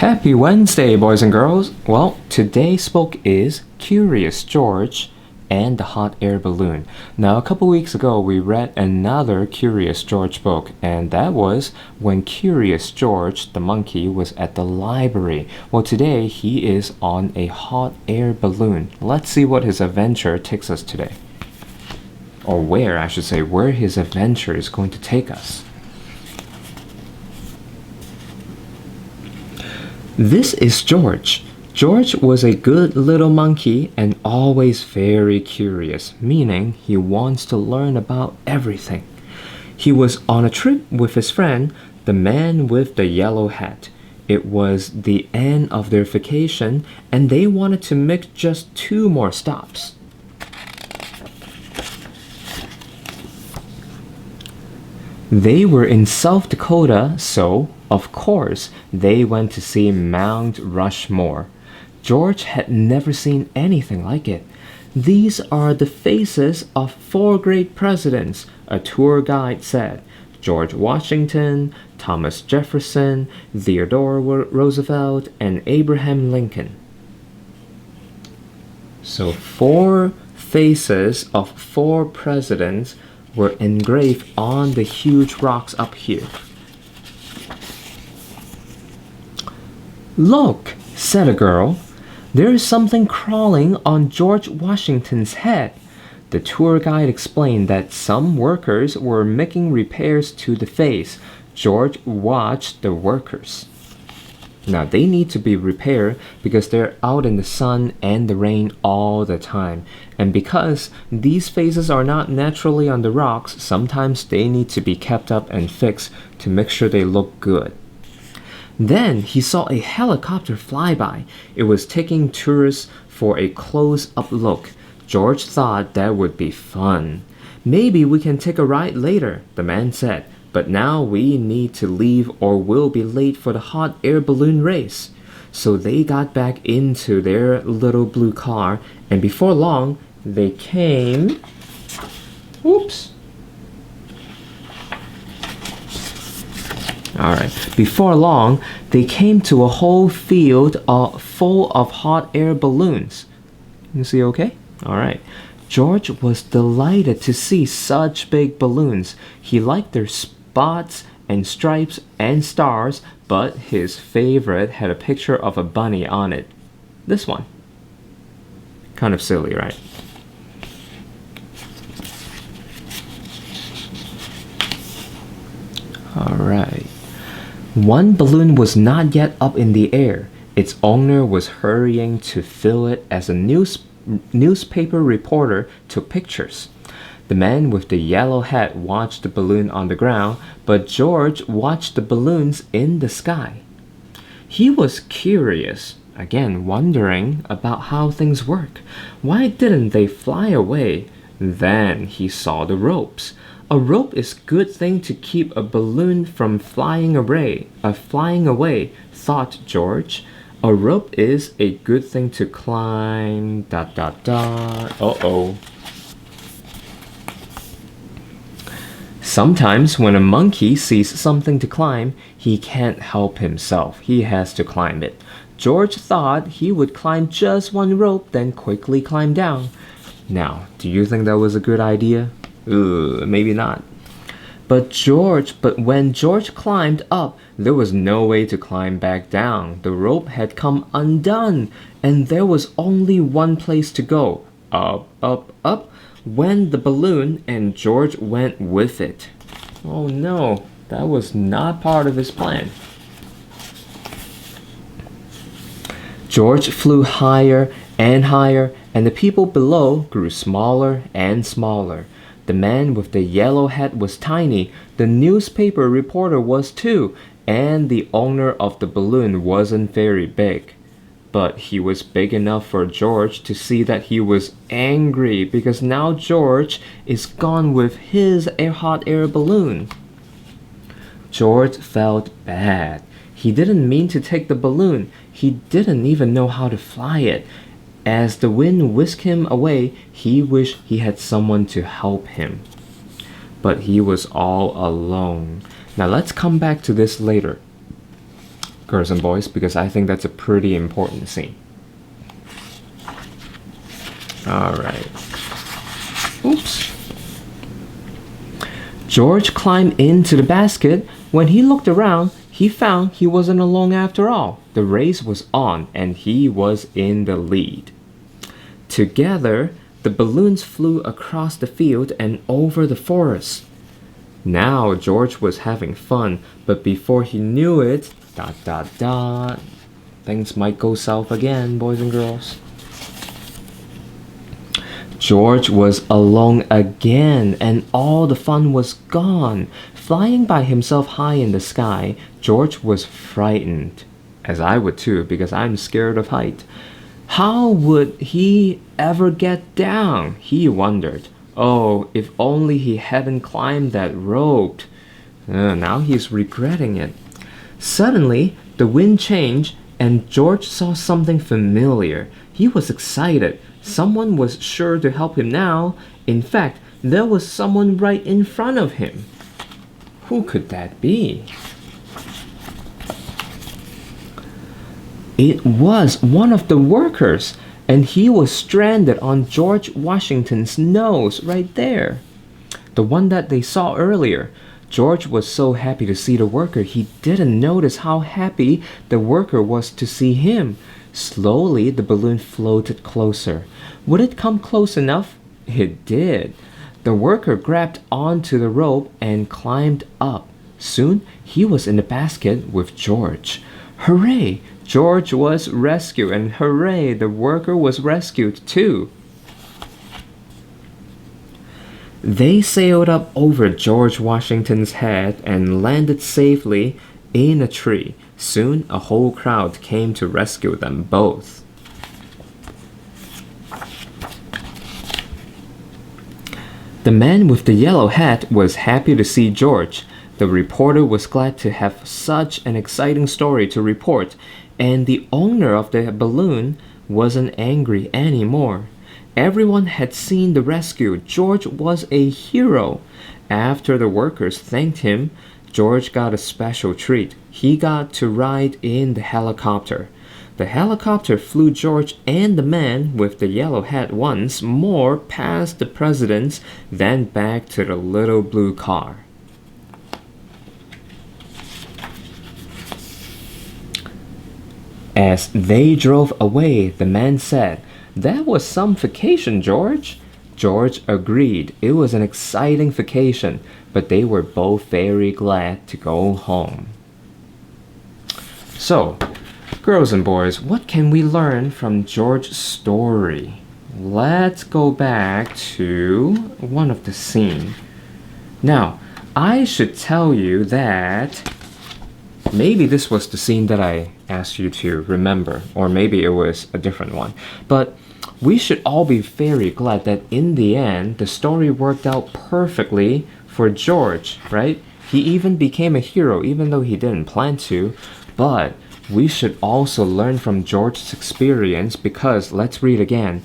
Happy Wednesday, boys and girls! Well, today's book is Curious George and the Hot Air Balloon. Now, a couple weeks ago, we read another Curious George book, and that was when Curious George, the monkey, was at the library. Well, today he is on a hot air balloon. Let's see what his adventure takes us today. Or where, I should say, where his adventure is going to take us. This is George. George was a good little monkey and always very curious, meaning he wants to learn about everything. He was on a trip with his friend, the man with the yellow hat. It was the end of their vacation and they wanted to make just 2 more stops. They were in South Dakota, so, of course, they went to see Mount Rushmore. George had never seen anything like it. These are the faces of 4 great presidents, a tour guide said. George Washington, Thomas Jefferson, Theodore Roosevelt, and Abraham Lincoln. So 4 faces of 4 presidents were engraved on the huge rocks up here. "Look," said a girl, "there is something crawling on George Washington's head." The tour guide explained that some workers were making repairs to the face. George watched the workers. Now, they need to be repaired because they're out in the sun and the rain all the time. And because these faces are not naturally on the rocks, sometimes they need to be kept up and fixed to make sure they look good. Then he saw a helicopter fly by. It was taking tourists for a close-up look. George thought that would be fun. "Maybe we can take a ride later," the man said. "But now we need to leave or we'll be late for the hot air balloon race." So they got back into their little blue car, and before long, they came... Oops. Alright, before long, they came to a whole field full of hot air balloons. You see okay? Alright. George was delighted to see such big balloons. He liked their spots and stripes and stars, but his favorite had a picture of a bunny on it. This one. Kind of silly, right? Alright. One balloon was not yet up in the air. Its owner was hurrying to fill it as a newspaper reporter took pictures. The man with the yellow hat watched the balloon on the ground, but George watched the balloons in the sky. He was curious, again wondering about how things work. Why didn't they fly away? Then he saw the ropes. A rope is a good thing to keep a balloon from flying away, thought George. A rope is a good thing to climb, ... Uh-oh. Sometimes when a monkey sees something to climb, he can't help himself. He has to climb it. George thought he would climb just 1 rope, then quickly climb down. Now, do you think that was a good idea? Maybe not. But when George climbed up, there was no way to climb back down. The rope had come undone, and there was only one place to go. Up, up, up went the balloon, and George went with it. Oh no, that was not part of his plan. George flew higher and higher, and the people below grew smaller and smaller. The man with the yellow hat was tiny, the newspaper reporter was too, and the owner of the balloon wasn't very big. But he was big enough for George to see that he was angry because now George is gone with his hot air balloon. George felt bad. He didn't mean to take the balloon. He didn't even know how to fly it. As the wind whisked him away, he wished he had someone to help him. But he was all alone. Now let's come back to this later. girls and boys, because I think that's a pretty important scene. Alright. Oops. George climbed into the basket. When he looked around, he found he wasn't alone after all. The race was on, and he was in the lead. Together, the balloons flew across the field and over the forest. Now George was having fun, but before he knew it, things might go south again, boys and girls. George was alone again, and all the fun was gone. Flying by himself high in the sky, George was frightened, as I would too, because I'm scared of height. How would he ever get down? He wondered. Oh, if only he hadn't climbed that rope. Now he's regretting it. Suddenly, the wind changed, and George saw something familiar. He was excited. Someone was sure to help him now. In fact, there was someone right in front of him. Who could that be? It was one of the workers, and he was stranded on George Washington's nose right there. The one that they saw earlier. George was so happy to see the worker, he didn't notice how happy the worker was to see him. Slowly, the balloon floated closer. Would it come close enough? It did. The worker grabbed onto the rope and climbed up. Soon, he was in the basket with George. Hooray! George was rescued, and hooray, the worker was rescued too. They sailed up over George Washington's head and landed safely in a tree. Soon, a whole crowd came to rescue them both. The man with the yellow hat was happy to see George. The reporter was glad to have such an exciting story to report, and the owner of the balloon wasn't angry anymore. Everyone had seen the rescue. George was a hero. After the workers thanked him, George got a special treat. He got to ride in the helicopter. The helicopter flew George and the man with the yellow hat once more past the presidents, then back to the little blue car. As they drove away, the man said, "That was some vacation, George." George agreed. It was an exciting vacation, but they were both very glad to go home. So, girls and boys, what can we learn from George's story? Let's go back to one of the scenes. Now, I should tell you that maybe this was the scene that I asked you to remember, or maybe it was a different one. But we should all be very glad that in the end, the story worked out perfectly for George, right? He even became a hero, even though he didn't plan to. But we should also learn from George's experience, because, let's read again.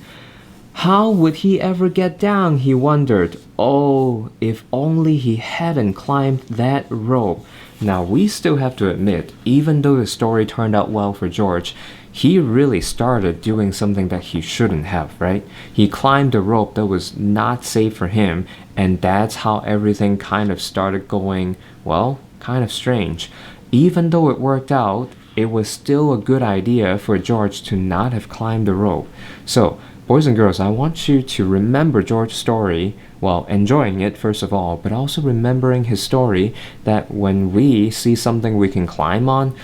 How would he ever get down, he wondered. Oh, if only he hadn't climbed that rope. Now, we still have to admit, even though the story turned out well for George, he really started doing something that he shouldn't have, right? He climbed a rope that was not safe for him, and that's how everything kind of started going, well, kind of strange. Even though it worked out, it was still a good idea for George to not have climbed the rope. So, boys and girls, I want you to remember George's story, while enjoying it first of all, but also remembering his story, that when we see something we can climb on,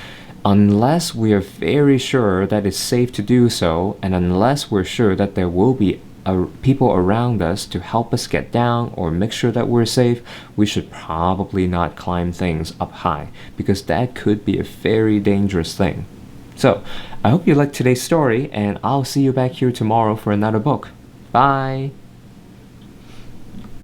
unless we are very sure that it's safe to do so, and unless we're sure that there will be people around us to help us get down or make sure that we're safe, we should probably not climb things up high, because that could be a very dangerous thing. So, I hope you liked today's story, and I'll see you back here tomorrow for another book. Bye!